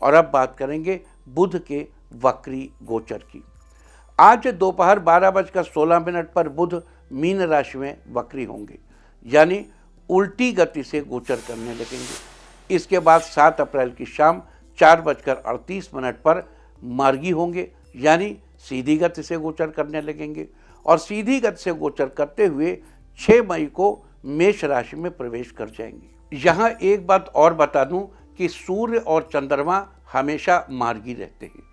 और अब बात करेंगे बुध के वक्री गोचर की। आज दोपहर 12:16 पर बुध मीन राशि में वक्री होंगे, यानी उल्टी गति से गोचर करने लगेंगे। इसके बाद 7 अप्रैल की शाम 4:38 पर मार्गी होंगे, यानी सीधी गति से गोचर करने लगेंगे और सीधी गति से गोचर करते हुए 6 मई को मेष राशि में प्रवेश कर जाएंगे। यहाँ एक बात और बता दूं कि सूर्य और चंद्रमा हमेशा मार्गी रहते हैं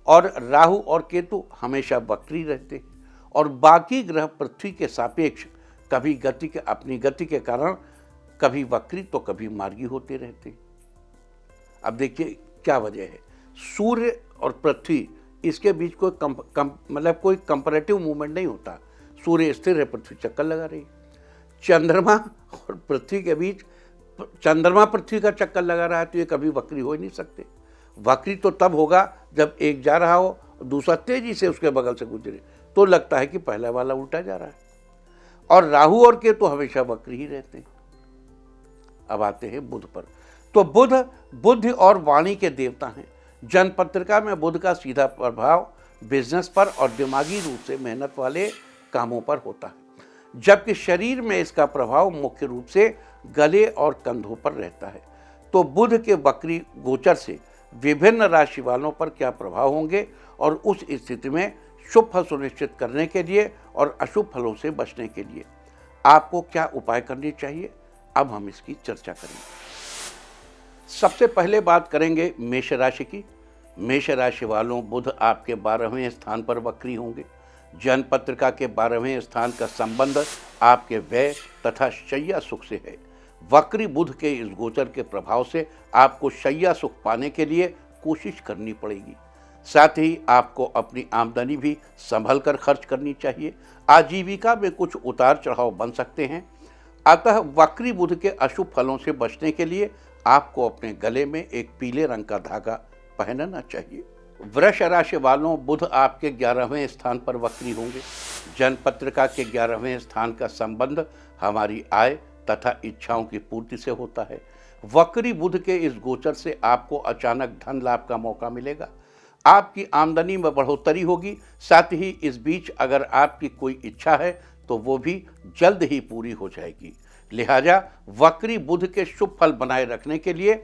और राहु और केतु हमेशा वक्री रहते हैं और बाकी ग्रह पृथ्वी के सापेक्ष कभी अपनी गति के कारण कभी वक्री तो कभी मार्गी होते रहते हैं। अब देखिए क्या वजह है। सूर्य और पृथ्वी, इसके बीच कोई कोई कंपैरेटिव मूवमेंट नहीं होता। सूर्य स्थिर है, पृथ्वी चक्कर लगा रही है। चंद्रमा और पृथ्वी के बीच, चंद्रमा पृथ्वी का चक्कर लगा रहा है तो ये कभी वक्री हो ही नहीं सकते। वक्री तो तब होगा जब एक जा रहा हो और दूसरा तेजी से उसके बगल से गुजरे, तो लगता है कि पहला वाला उल्टा जा रहा है। और राहु और केतु हमेशा वक्री ही रहते हैं। अब आते हैं बुध पर। तो बुध बुद्धि और वाणी के देवता हैं। जनपत्रिका में बुध का सीधा प्रभाव बिजनेस पर और दिमागी रूप से मेहनत वाले कामों पर होता है, जबकि शरीर में इसका प्रभाव मुख्य रूप से गले और कंधों पर रहता है। तो बुध के वक्री गोचर से विभिन्न राशि वालों पर क्या प्रभाव होंगे और उस स्थिति में शुभ फल सुनिश्चित करने के लिए और अशुभ फलों से बचने के लिए आपको क्या उपाय करने चाहिए, अब हम इसकी चर्चा करेंगे। सबसे पहले बात करेंगे मेष राशि की। मेष राशि वालों, बुध आपके 12वें स्थान पर वक्री होंगे। जनपत्रिका के 12वें स्थान का संबंध आपके व्यय तथा शैया सुख से है। वक्री बुध के इस गोचर के प्रभाव से आपको शैया सुख पाने के लिए कोशिश करनी पड़ेगी। साथ ही आपको अपनी आमदनी भी संभल कर खर्च करनी चाहिए। आजीविका में कुछ उतार चढ़ाव बन सकते हैं। अतः वक्री बुध के अशुभ फलों से बचने के लिए आपको अपने गले में एक पीले रंग का धागा पहनना चाहिए। वृष राशि वालों, बुध आपके 11वें स्थान पर वक्री होंगे। जनपत्रिका के 11वें स्थान का संबंध हमारी आय तथा इच्छाओं की पूर्ति से होता है। वक्री बुध के इस गोचर से आपको अचानक धन लाभ का मौका मिलेगा। आपकी आमदनी में बढ़ोतरी होगी। साथ ही इस बीच अगर आपकी कोई इच्छा है तो वो भी जल्द ही पूरी हो जाएगी। लिहाजा वक्री बुध के शुभ फल बनाए रखने के लिए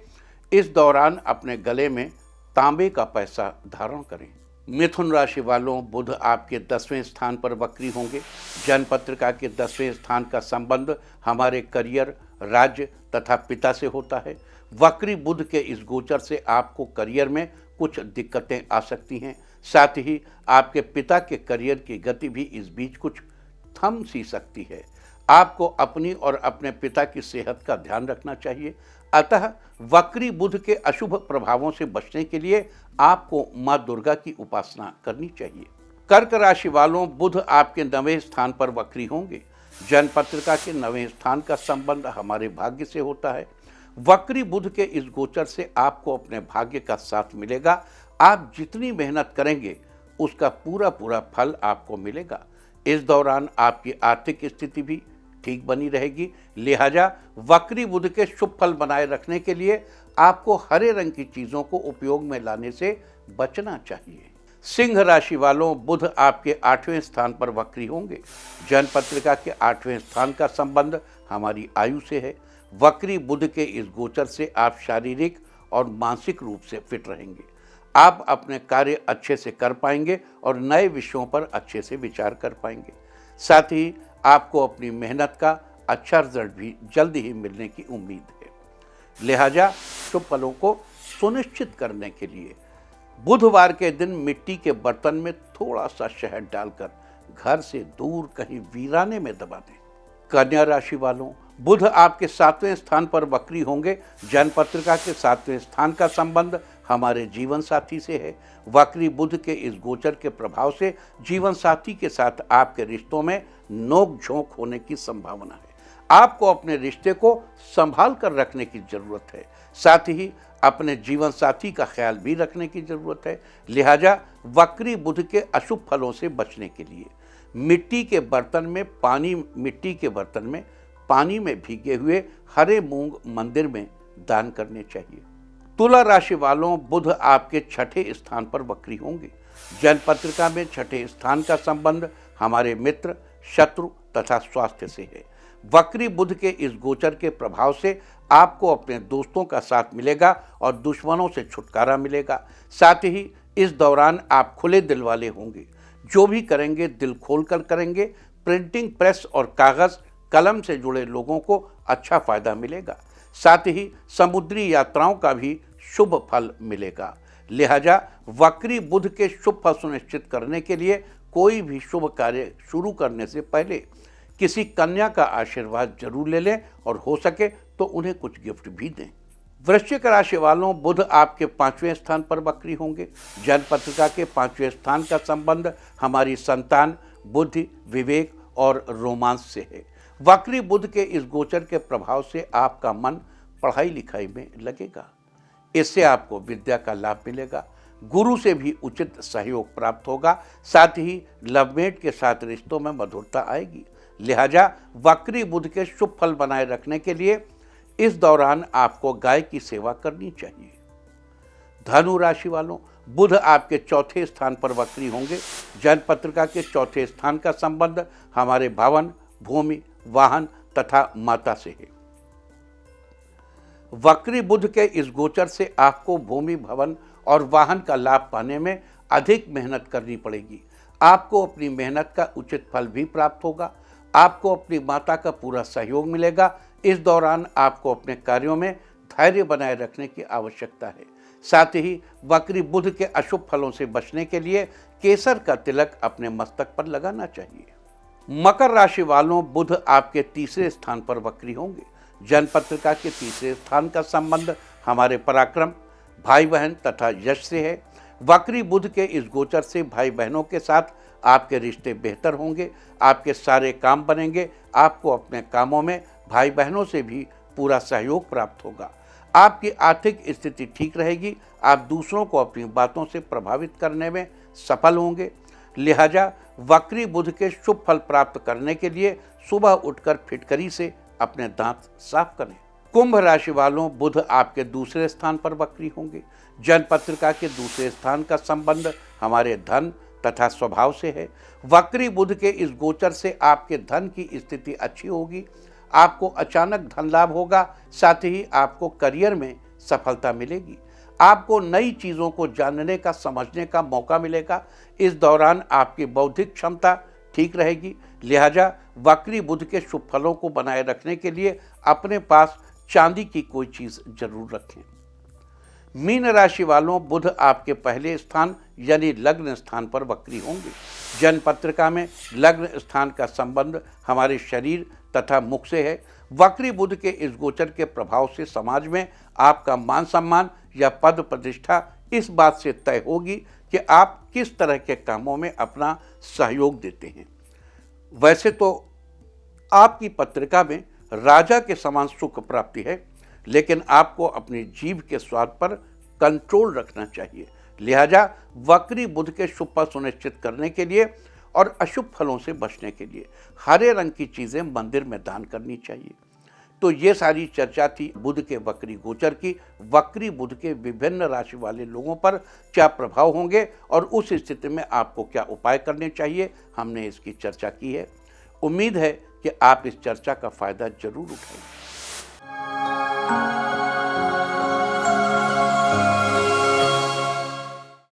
इस दौरान अपने गले में तांबे का पैसा धारण करें। मिथुन राशि वालों, बुध आपके 10वें स्थान पर वक्री होंगे। जनपत्रिका के 10वें स्थान का संबंध हमारे करियर, राज्य तथा पिता से होता है। वक्री बुध के इस गोचर से आपको करियर में कुछ दिक्कतें आ सकती हैं। साथ ही आपके पिता के करियर की गति भी इस बीच कुछ थम सी सकती है। आपको अपनी और अपने पिता की सेहत का ध्यान रखना चाहिए। अतः वक्री बुध के अशुभ प्रभावों से बचने के लिए आपको माँ दुर्गा की उपासना करनी चाहिए। कर्क राशि वालों, बुध आपके 9वें स्थान पर वक्री होंगे। जनपत्रिका के 9वें स्थान का संबंध हमारे भाग्य से होता है। वक्री बुध के इस गोचर से आपको अपने भाग्य का साथ मिलेगा। आप जितनी मेहनत करेंगे उसका पूरा पूरा फल आपको मिलेगा। इस दौरान आपकी आर्थिक स्थिति भी ठीक बनी रहेगी। लिहाजा वक्री बुध के शुभ फल बनाए रखने के लिए आपको हरे रंग की चीज़ों को उपयोग में लाने से बचना चाहिए। सिंह राशि वालों, बुध आपके 8वें स्थान पर वक्री होंगे। जनपत्रिका के 8वें स्थान का संबंध हमारी आयु से है। वक्री बुध के इस गोचर से आप शारीरिक और मानसिक रूप से फिट रहेंगे। आप अपने कार्य अच्छे से कर पाएंगे और नए विषयों पर अच्छे से विचार कर पाएंगे। साथ ही आपको अपनी मेहनत का अच्छा रिजल्ट भी जल्द ही मिलने की उम्मीद है। लिहाजा शुभ फलों को सुनिश्चित करने के लिए बुधवार के दिन मिट्टी के बर्तन में थोड़ा सा शहद डालकर घर से दूर कहीं वीराने में दबा दें। कन्या राशि वालों, बुध आपके 7वें स्थान पर वक्री होंगे। जनपत्रिका के 7वें स्थान का संबंध हमारे जीवन साथी से है। वक्री बुध के इस गोचर के प्रभाव से जीवन साथी के साथ आपके रिश्तों में नोक झोंक होने की संभावना है। आपको अपने रिश्ते को संभाल कर रखने की जरूरत है। साथ ही अपने जीवन साथी का ख्याल भी रखने की जरूरत है। लिहाजा वक्री बुध के अशुभ फलों से बचने के लिए मिट्टी के बर्तन में पानी में भीगे हुए हरे मूंग मंदिर में दान करने चाहिए। तुला राशि वालों, बुध आपके छठे स्थान पर वक्री होंगे। जन्म पत्रिका में छठे स्थान का संबंध हमारे मित्र, शत्रु तथा स्वास्थ्य से है। वक्री बुध के इस गोचर के प्रभाव से आपको अपने दोस्तों का साथ मिलेगा और दुश्मनों से छुटकारा मिलेगा। साथ ही इस दौरान आप खुले दिल वाले होंगे। जो भी करेंगे दिल खोलकर करेंगे। प्रिंटिंग प्रेस और कागज कलम से जुड़े लोगों को अच्छा फायदा मिलेगा। साथ ही समुद्री यात्राओं का भी शुभ फल मिलेगा। लिहाजा वक्री बुध के शुभ फल सुनिश्चित करने के लिए कोई भी शुभ कार्य शुरू करने से पहले किसी कन्या का आशीर्वाद जरूर ले लें और हो सके तो उन्हें कुछ गिफ्ट भी दें। वृश्चिक राशि वालों, बुध आपके 5वें स्थान पर वक्री होंगे। जन्म पत्रिका के 5वें स्थान का संबंध हमारी संतान, बुद्धि, विवेक और रोमांस से है। वक्री बुध के इस गोचर के प्रभाव से आपका मन पढ़ाई लिखाई में लगेगा। इससे आपको विद्या का लाभ मिलेगा। गुरु से भी उचित सहयोग प्राप्त होगा। साथ ही लवमेट के साथ रिश्तों में मधुरता आएगी। लिहाजा वक्री बुध के शुभ फल बनाए रखने के लिए इस दौरान आपको गाय की सेवा करनी चाहिए। धनु राशि वालों, बुध आपके चौथे स्थान पर वक्री होंगे। जन्म पत्रिका के चौथे स्थान का संबंध हमारे भवन, भूमि, वाहन तथा माता से है। वक्री बुध के इस गोचर से आपको भूमि, भवन और वाहन का लाभ पाने में अधिक मेहनत करनी पड़ेगी। आपको अपनी मेहनत का उचित फल भी प्राप्त होगा। आपको अपनी माता का पूरा सहयोग मिलेगा। इस दौरान आपको अपने कार्यों में धैर्य बनाए रखने की आवश्यकता है। साथ ही वक्री बुध के अशुभ फलों से बचने के लिए केसर का तिलक अपने मस्तक पर लगाना चाहिए। मकर राशि वालों, बुध आपके तीसरे स्थान पर वक्री होंगे। जन्म पत्रिका के तीसरे स्थान का संबंध हमारे पराक्रम, भाई बहन तथा यश से है। वक्री बुध के इस गोचर से भाई बहनों के साथ आपके रिश्ते बेहतर होंगे। आपके सारे काम बनेंगे। आपको अपने कामों में भाई बहनों से भी पूरा सहयोग प्राप्त होगा। आपकी आर्थिक स्थिति ठीक रहेगी। आप दूसरों को अपनी बातों से प्रभावित करने में सफल होंगे। लिहाजा वक्री बुध के शुभ फल प्राप्त करने के लिए सुबह उठकर फिटकरी से अपने दांत साफ करें। कुंभ राशि वालों, बुध आपके दूसरे स्थान पर वक्री होंगे। जन्म पत्रिका के दूसरे स्थान का संबंध हमारे धन तथा स्वभाव से है। वक्री बुध के इस गोचर से आपके धन की स्थिति अच्छी होगी। आपको अचानक धन लाभ होगा। साथ ही आपको करियर में सफलता मिलेगी। आपको नई चीज़ों को जानने का, समझने का मौका मिलेगा। इस दौरान आपकी बौद्धिक क्षमता ठीक रहेगी। लिहाजा वक्री बुध के शुभ फलों को बनाए रखने के लिए अपने पास चांदी की कोई चीज़ जरूर रखें। मीन राशि वालों, बुध आपके पहले स्थान यानी लग्न स्थान पर वक्री होंगे। जन्म पत्रिका में लग्न स्थान का संबंध हमारे शरीर तथा मुख से है। वक्री बुध के इस गोचर के प्रभाव से समाज में आपका मान सम्मान या पद प्रतिष्ठा इस बात से तय होगी कि आप किस तरह के कामों में अपना सहयोग देते हैं। वैसे तो आपकी पत्रिका में राजा के समान सुख प्राप्ति है, लेकिन आपको अपनी जीभ के स्वाद पर कंट्रोल रखना चाहिए। लिहाजा वक्री बुध के शुभ फल सुनिश्चित करने के लिए और अशुभ फलों से बचने के लिए हरे रंग की चीज़ें मंदिर में दान करनी चाहिए। तो ये सारी चर्चा थी बुध के वक्री गोचर की। वक्री बुध के विभिन्न राशि वाले लोगों पर क्या प्रभाव होंगे और उस स्थिति में आपको क्या उपाय करने चाहिए, हमने इसकी चर्चा की है। उम्मीद है कि आप इस चर्चा का फायदा जरूर उठाएंगे।